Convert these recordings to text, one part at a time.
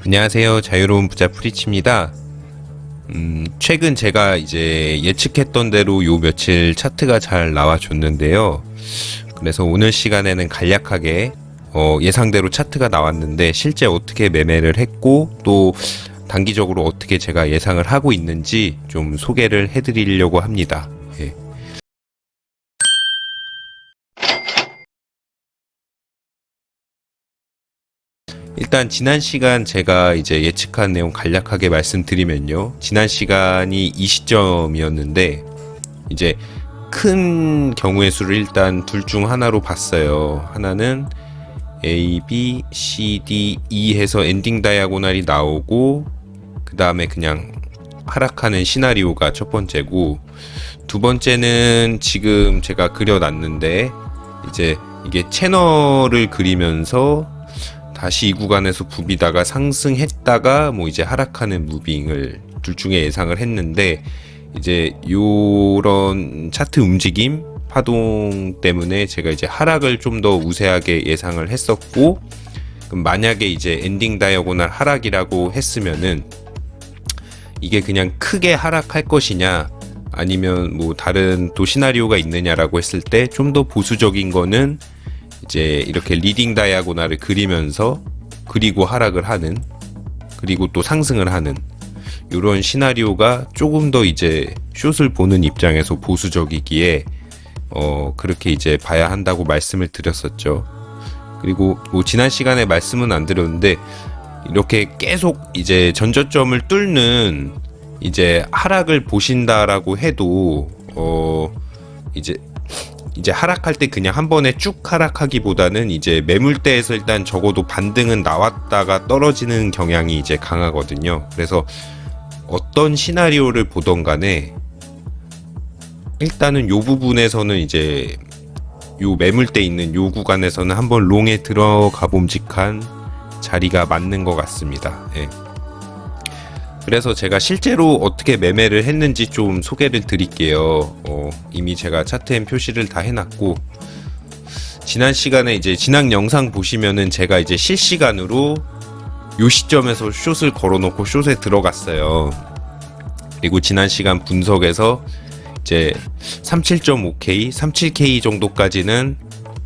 안녕하세요. 자유로운 부자 프리치입니다. 최근 제가 이제 예측했던 대로 요 며칠 차트가 잘 나와줬는데요. 그래서 오늘 시간에는 간략하게 예상대로 차트가 나왔는데 실제 어떻게 매매를 했고 또 단기적으로 어떻게 제가 예상을 하고 있는지 좀 소개를 해드리려고 합니다. 예. 일단 지난 시간 제가 이제 예측한 내용 간략하게 말씀드리면요. 지난 시간이 이 시점이었는데 이제 큰 경우의 수를 일단 둘 중 하나로 봤어요. 하나는 A, B, C, D, E 해서 엔딩 다이아고날이 나오고 그 다음에 그냥 하락하는 시나리오가 첫 번째고, 두 번째는 지금 제가 그려놨는데 이제 이게 채널을 그리면서 다시 이 구간에서 부비다가 상승했다가 뭐 이제 하락하는 무빙을 둘 중에 예상을 했는데, 이제 요런 차트 움직임 파동 때문에 제가 이제 하락을 좀 더 우세하게 예상을 했었고, 그럼 만약에 이제 엔딩 다이아고날 하락이라고 했으면은 이게 그냥 크게 하락할 것이냐 아니면 뭐 다른 또 시나리오가 있느냐라고 했을 때 좀 더 보수적인 거는 이제 이렇게 리딩 다이아고날을 그리면서 그리고 하락을 하는, 그리고 또 상승을 하는 이런 시나리오가 조금 더 이제 숏을 보는 입장에서 보수적이기에 그렇게 이제 봐야 한다고 말씀을 드렸었죠. 그리고 뭐 지난 시간에 말씀은 안 드렸는데 이렇게 계속 이제 전저점을 뚫는 이제 하락을 보신다라고 해도 이제 하락할 때 그냥 한 번에 쭉 하락하기보다는 이제 매물대에서 일단 적어도 반등은 나왔다가 떨어지는 경향이 이제 강하거든요. 그래서 어떤 시나리오를 보던 간에 일단은 요 부분에서는 이제 요 매물대 있는 요 구간에서는 한번 롱에 들어가 봄직한 자리가 맞는 것 같습니다. 예. 그래서 제가 실제로 어떻게 매매를 했는지 좀 소개를 드릴게요. 이미 제가 차트엔 표시를 다 해놨고, 지난 시간에 이제 지난 영상 보시면은 제가 이제 실시간으로 요 시점에서 숏을 걸어놓고 숏에 들어갔어요. 그리고 지난 시간 분석에서 이제 37.5K, 37K 정도까지는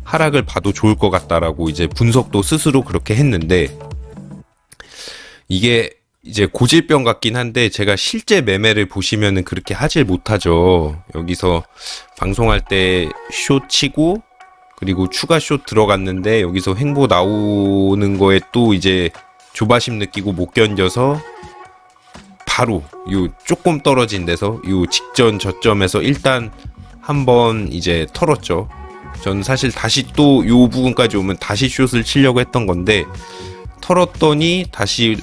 하락을 봐도 좋을 것 같다라고 이제 분석도 스스로 그렇게 했는데, 이게 이제 고질병 같긴 한데 제가 실제 매매를 보시면은 그렇게 하질 못하죠. 여기서 방송할 때 숏 치고 그리고 추가 숏 들어갔는데 여기서 횡보 나오는 거에 또 이제 조바심 느끼고 못 견뎌서 바로 요 조금 떨어진 데서 요 직전 저점에서 일단 한번 이제 털었죠. 전 사실 다시 또 요 부분까지 오면 다시 숏을 치려고 했던 건데 털었더니 다시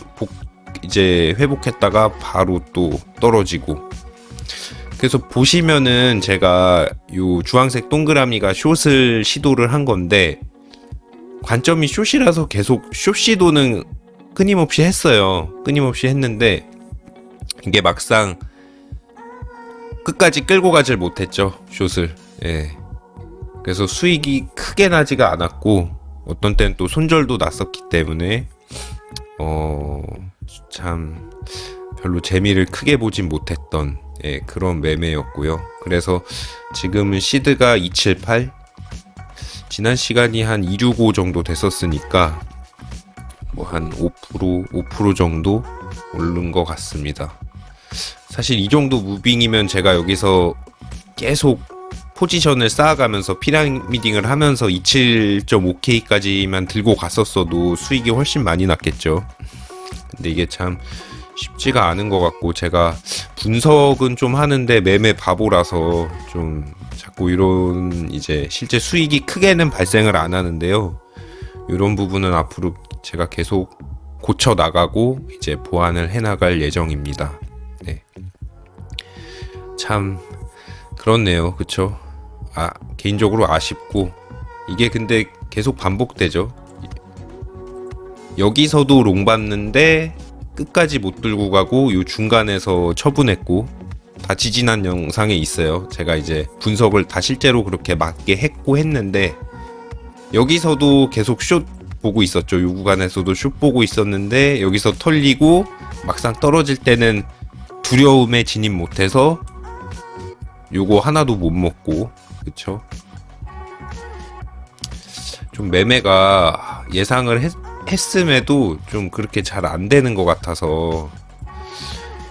이제 회복했다가 바로 또 떨어지고. 그래서 보시면은 제가 요 주황색 동그라미가 숏을 시도를 한 건데, 관점이 숏이라서 계속 숏 시도는 끊임없이 했어요. 끊임없이 했는데 이게 막상 끝까지 끌고 가질 못했죠, 숏을. 예. 그래서 수익이 크게 나지가 않았고 어떤 때는 또 손절도 났었기 때문에 참 별로 재미를 크게 보진 못했던 그런 매매였고요. 그래서 지금은 시드가 278, 지난 시간이 한 265 정도 됐었으니까 뭐 한 5% 정도 오른 것 같습니다. 사실 이 정도 무빙이면 제가 여기서 계속 포지션을 쌓아가면서 피라미딩을 하면서 27.5K까지만 들고 갔었어도 수익이 훨씬 많이 났겠죠. 근데 이게 참 쉽지가 않은 것 같고, 제가 분석은 좀 하는데 매매 바보라서 좀 자꾸 이런 이제 실제 수익이 크게는 발생을 안 하는데요. 이런 부분은 앞으로 제가 계속 고쳐 나가고 이제 보완을 해 나갈 예정입니다. 네. 참 그렇네요. 그쵸? 개인적으로 아쉽고, 이게 근데 계속 반복되죠. 여기서도 롱 봤는데 끝까지 못 들고 가고 요 중간에서 처분했고, 다 지지난 영상에 있어요. 제가 이제 분석을 다 실제로 그렇게 맞게 했고 했는데, 여기서도 계속 숏 보고 있었죠. 요 구간에서도 숏 보고 있었는데 여기서 털리고 막상 떨어질 때는 두려움에 진입 못해서 요거 하나도 못 먹고, 그쵸? 좀 매매가 예상을 했음에도 좀 그렇게 잘 안 되는 것 같아서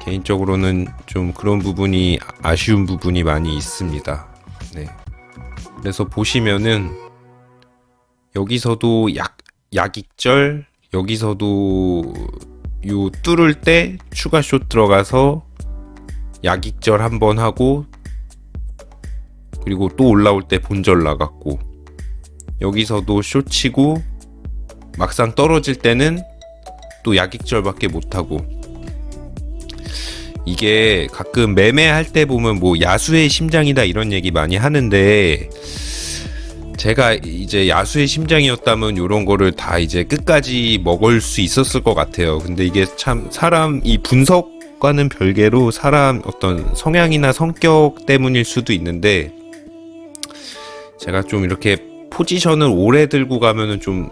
개인적으로는 좀 그런 부분이 아쉬운 부분이 많이 있습니다. 네. 그래서 보시면은 여기서도 약익절, 여기서도 요 뚫을 때 추가 숏 들어가서 약익절 한번 하고, 그리고 또 올라올 때 본절 나갔고, 여기서도 숏 치고 막상 떨어질 때는 또 약익절밖에 못하고, 이게 가끔 매매할 때 보면 뭐 야수의 심장이다 이런 얘기 많이 하는데, 제가 이제 야수의 심장이었다면 요런 거를 다 이제 끝까지 먹을 수 있었을 것 같아요. 근데 이게 참 사람 이 분석과는 별개로 사람 어떤 성향이나 성격 때문일 수도 있는데, 제가 좀 이렇게 포지션을 오래 들고 가면은 좀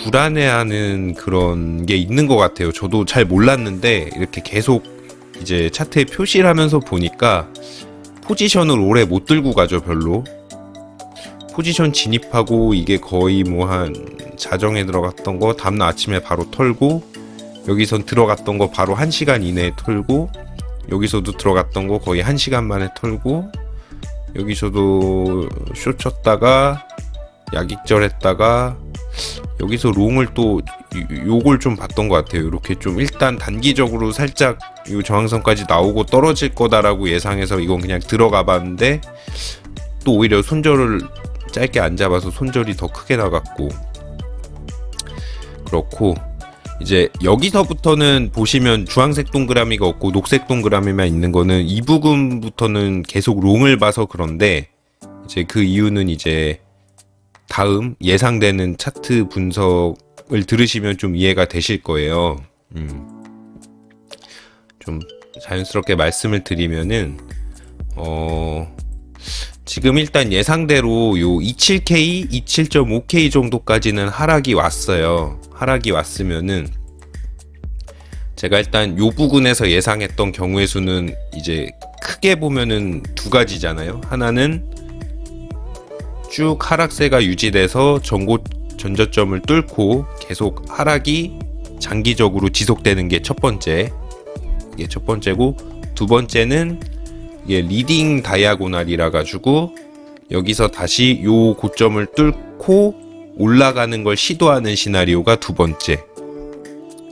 불안해하는 그런 게 있는 것 같아요. 저도 잘 몰랐는데 이렇게 계속 이제 차트에 표시를 하면서 보니까 포지션을 오래 못 들고 가죠. 별로 포지션 진입하고 이게 거의 뭐 한 자정에 들어갔던 거 다음날 아침에 바로 털고, 여기선 들어갔던 거 바로 1시간 이내에 털고, 여기서도 들어갔던 거 거의 1시간 만에 털고, 여기서도 숏 쳤다가 약익절 했다가 여기서 롱을 또 요걸 좀 봤던 것 같아요. 이렇게 좀 일단 단기적으로 살짝 요 저항선까지 나오고 떨어질 거다라고 예상해서 이건 그냥 들어가 봤는데, 또 오히려 손절을 짧게 안 잡아서 손절이 더 크게 나갔고, 그렇고 이제 여기서부터는 보시면 주황색 동그라미가 없고 녹색 동그라미만 있는 거는 이 부분부터는 계속 롱을 봐서 그런데, 이제 그 이유는 이제 다음 예상되는 차트 분석을 들으시면 좀 이해가 되실 거예요. 좀 자연스럽게 말씀을 드리면은 지금 일단 예상대로 요 27K, 27.5K 정도까지는 하락이 왔어요. 하락이 왔으면은 제가 일단 요 부근에서 예상했던 경우의 수는 이제 크게 보면은 두 가지잖아요. 하나는 쭉 하락세가 유지돼서 전저점을 뚫고 계속 하락이 장기적으로 지속되는 게 첫 번째. 이게 첫 번째고, 두 번째는 이게 리딩 다이아고날이라 가지고 여기서 다시 요 고점을 뚫고 올라가는 걸 시도하는 시나리오가 두 번째.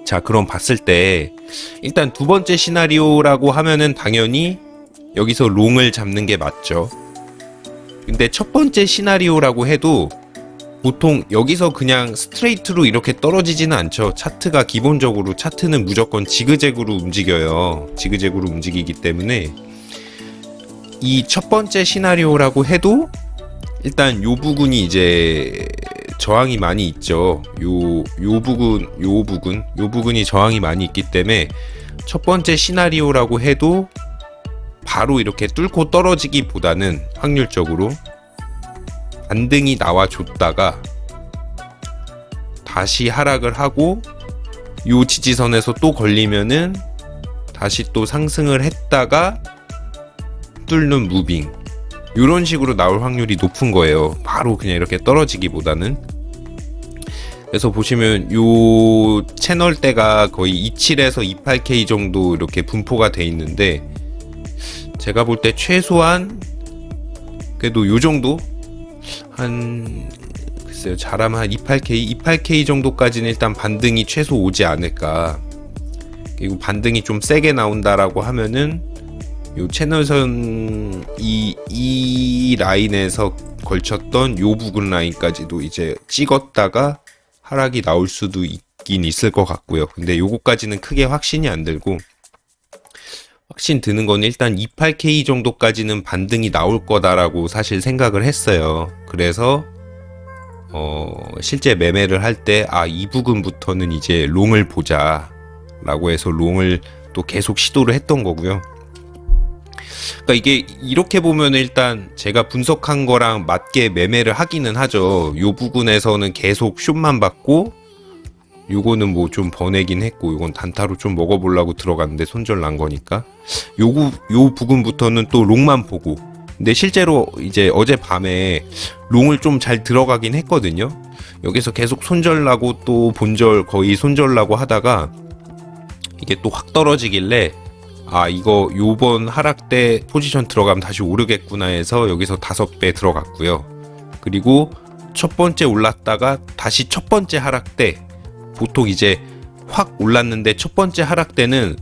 자, 그럼 봤을 때 일단 두 번째 시나리오라고 하면은 당연히 여기서 롱을 잡는 게 맞죠. 근데 첫 번째 시나리오라고 해도 보통 여기서 그냥 스트레이트로 이렇게 떨어지지는 않죠. 차트가 기본적으로 차트는 무조건 지그재그로 움직여요. 지그재그로 움직이기 때문에 이 첫 번째 시나리오라고 해도 일단 요 부분이 이제 저항이 많이 있죠. 요 부분이 저항이 많이 있기 때문에 첫 번째 시나리오라고 해도 바로 이렇게 뚫고 떨어지기보다는 확률적으로 반등이 나와줬다가 다시 하락을 하고 요 지지선에서 또 걸리면은 다시 또 상승을 했다가 뚫는 무빙, 요런 식으로 나올 확률이 높은 거예요. 바로 그냥 이렇게 떨어지기보다는. 그래서 보시면 요 채널대가 거의 27에서 28K 정도 이렇게 분포가 돼 있는데, 제가 볼 때 최소한 그래도 요 정도 글쎄요, 잘하면 한 28K 정도까지는 일단 반등이 최소 오지 않을까. 그리고 반등이 좀 세게 나온다라고 하면은 요 채널선 이 라인에서 걸쳤던 요 부근 라인까지도 이제 찍었다가 하락이 나올 수도 있긴 있을 것 같고요. 근데 요거까지는 크게 확신이 안 들고, 확신 드는 건 일단 28K 정도까지는 반등이 나올 거다라고 사실 생각을 했어요. 그래서 실제 매매를 할 때 이 부근부터는 이제 롱을 보자 라고 해서 롱을 또 계속 시도를 했던 거고요. 그러니까 이게 이렇게 보면 일단 제가 분석한 거랑 맞게 매매를 하기는 하죠. 요 부분에서는 계속 숏만 받고, 요거는 뭐 좀 번외긴 했고, 요건 단타로 좀 먹어보려고 들어갔는데 손절 난 거니까. 요 부분부터는 또 롱만 보고. 근데 실제로 이제 어젯밤에 롱을 좀 잘 들어가긴 했거든요. 여기서 계속 손절 나고 또 본절 거의 손절 나고 하다가 이게 또 확 떨어지길래, 아, 이거 요번 하락 때 포지션 들어가면 다시 오르겠구나 해서 여기서 5배 들어갔고요. 그리고 첫 번째 올랐다가 다시 첫 번째 하락 때, 보통 이제 확 올랐는데 첫 번째 하락 때는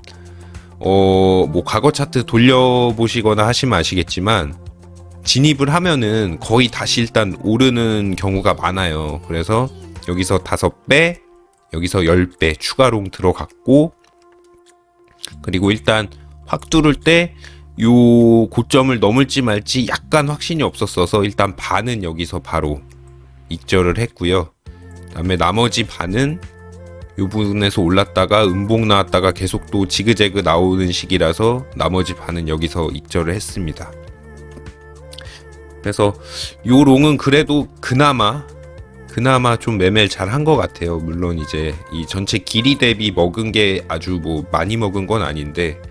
뭐 과거 차트 돌려보시거나 하시면 아시겠지만 진입을 하면은 거의 다시 일단 오르는 경우가 많아요. 그래서 여기서 5배, 여기서 10배 추가로 들어갔고, 그리고 일단 확 뚫을 때 요 고점을 넘을지 말지 약간 확신이 없었어서 일단 반은 여기서 바로 익절을 했고요. 그다음에 나머지 반은 요 부분에서 올랐다가 음봉 나왔다가 계속 또 지그재그 나오는 시기라서 나머지 반은 여기서 익절을 했습니다. 그래서 요 롱은 그래도 그나마 좀 매매를 잘 한 것 같아요. 물론 이제 이 전체 길이 대비 먹은 게 아주 뭐 많이 먹은 건 아닌데,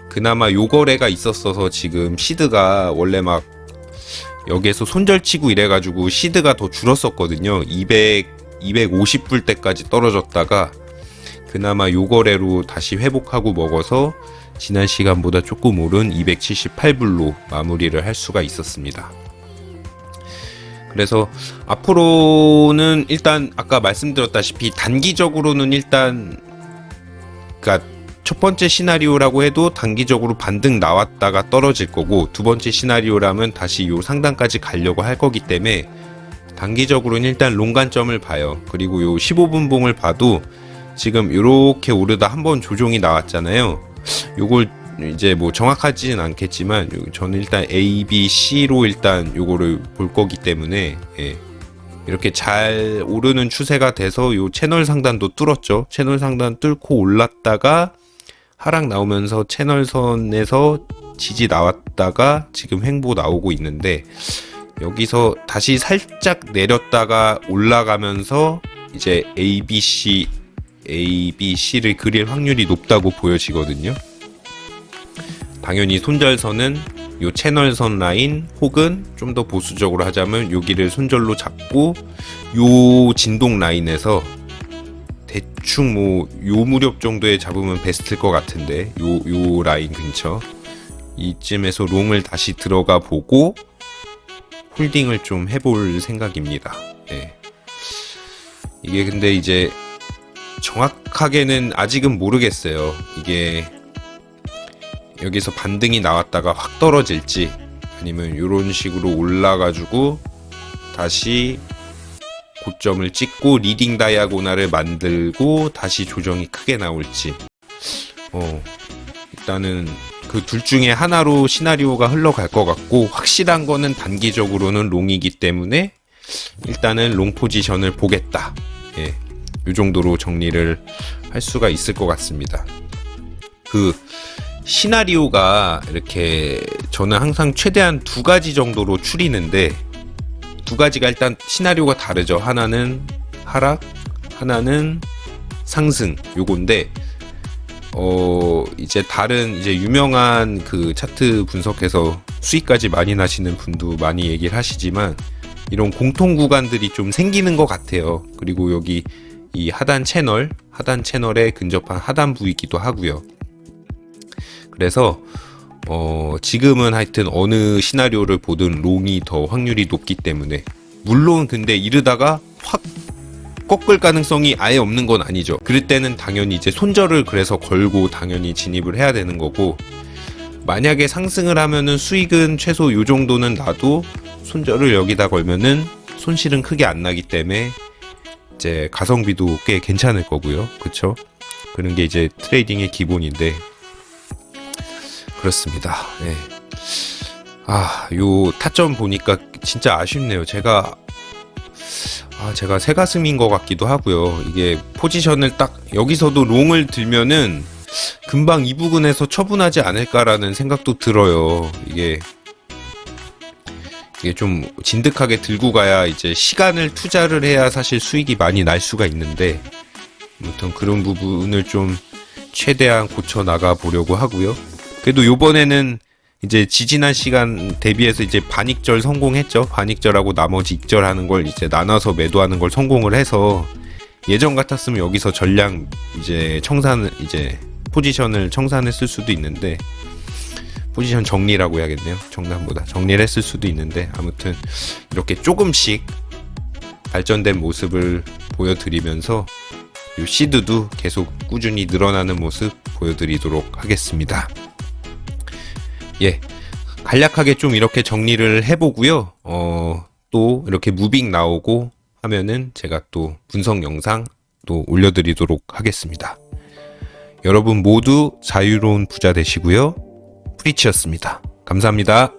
그나마 요 거래가 있었어서 지금 시드가 원래 막 여기에서 손절치고 이래가지고 시드가 더 줄었었거든요. 250불 때까지 떨어졌다가 그나마 요 거래로 다시 회복하고 먹어서 지난 시간보다 조금 오른 278불로 마무리를 할 수가 있었습니다. 그래서 앞으로는 일단 아까 말씀드렸다시피 단기적으로는 일단, 그러니까 첫 번째 시나리오라고 해도 단기적으로 반등 나왔다가 떨어질 거고, 두 번째 시나리오라면 다시 요 상단까지 가려고 할 거기 때문에 단기적으로는 일단 롱 관점을 봐요. 그리고 요 15분 봉을 봐도 지금 요렇게 오르다 한번 조정이 나왔잖아요. 요걸 이제 뭐 정확하지는 않겠지만 저는 일단 A, B, C로 일단 요거를 볼 거기 때문에, 예, 이렇게 잘 오르는 추세가 돼서 요 채널 상단도 뚫었죠. 채널 상단 뚫고 올랐다가 하락 나오면서 채널선에서 지지 나왔다가 지금 횡보 나오고 있는데, 여기서 다시 살짝 내렸다가 올라가면서 이제 ABC를 그릴 확률이 높다고 보여지거든요. 당연히 손절선은 요 채널선 라인 혹은 좀 더 보수적으로 하자면 여기를 손절로 잡고 요 진동 라인에서 대충 뭐 요 무렵 정도에 잡으면 베스트일 것 같은데, 요 라인 근처 이쯤에서 롱을 다시 들어가 보고 홀딩을 좀 해볼 생각입니다. 네. 이게 근데 이제 정확하게는 아직은 모르겠어요. 이게 여기서 반등이 나왔다가 확 떨어질지, 아니면 이런 식으로 올라가지고 다시 고점을 찍고 리딩 다이아고나를 만들고 다시 조정이 크게 나올지, 일단은 그 둘 중에 하나로 시나리오가 흘러갈 것 같고, 확실한 거는 단기적으로는 롱이기 때문에 일단은 롱 포지션을 보겠다. 예, 이 정도로 정리를 할 수가 있을 것 같습니다. 그 시나리오가 이렇게 저는 항상 최대한 2가지 정도로 추리는데, 2가지가 일단 시나리오가 다르죠. 하나는 하락, 하나는 상승, 요건데 이제 다른 이제 유명한 그 차트 분석해서 수익까지 많이 나시는 분도 많이 얘기를 하시지만, 이런 공통 구간들이 좀 생기는 것 같아요. 그리고 여기 이 하단 채널에 근접한 하단 부위이기도 하고요. 그래서 지금은 하여튼 어느 시나리오를 보든 롱이 더 확률이 높기 때문에, 물론 근데 이르다가 확 꺾을 가능성이 아예 없는 건 아니죠. 그럴 때는 당연히 이제 손절을 그래서 걸고 당연히 진입을 해야 되는 거고, 만약에 상승을 하면은 수익은 최소 요 정도는 나도 손절을 여기다 걸면은 손실은 크게 안 나기 때문에 이제 가성비도 꽤 괜찮을 거고요. 그쵸? 그런 게 이제 트레이딩의 기본인데, 그렇습니다. 네. 요 타점 보니까 진짜 아쉽네요. 제가 새가슴인 것 같기도 하고요. 이게 포지션을 딱 여기서도 롱을 들면은 금방 이 부근에서 처분하지 않을까라는 생각도 들어요. 이게 좀 진득하게 들고 가야 이제 시간을 투자를 해야 사실 수익이 많이 날 수가 있는데, 아무튼 그런 부분을 좀 최대한 고쳐 나가 보려고 하고요. 그래도 요번에는 이제 지지난 시간 대비해서 이제 반익절 성공했죠. 반익절하고 나머지 익절하는 걸 이제 나눠서 매도하는 걸 성공을 해서, 예전 같았으면 여기서 전량 이제 포지션을 청산했을 수도 있는데, 포지션 정리라고 해야겠네요. 정산보다 정리를 했을 수도 있는데, 아무튼 이렇게 조금씩 발전된 모습을 보여드리면서 요 시드도 계속 꾸준히 늘어나는 모습 보여드리도록 하겠습니다. 예, 간략하게 좀 이렇게 정리를 해보고요. 또 이렇게 무빙 나오고 하면은 제가 또 분석 영상 또 올려드리도록 하겠습니다. 여러분 모두 자유로운 부자 되시고요. 프리치였습니다. 감사합니다.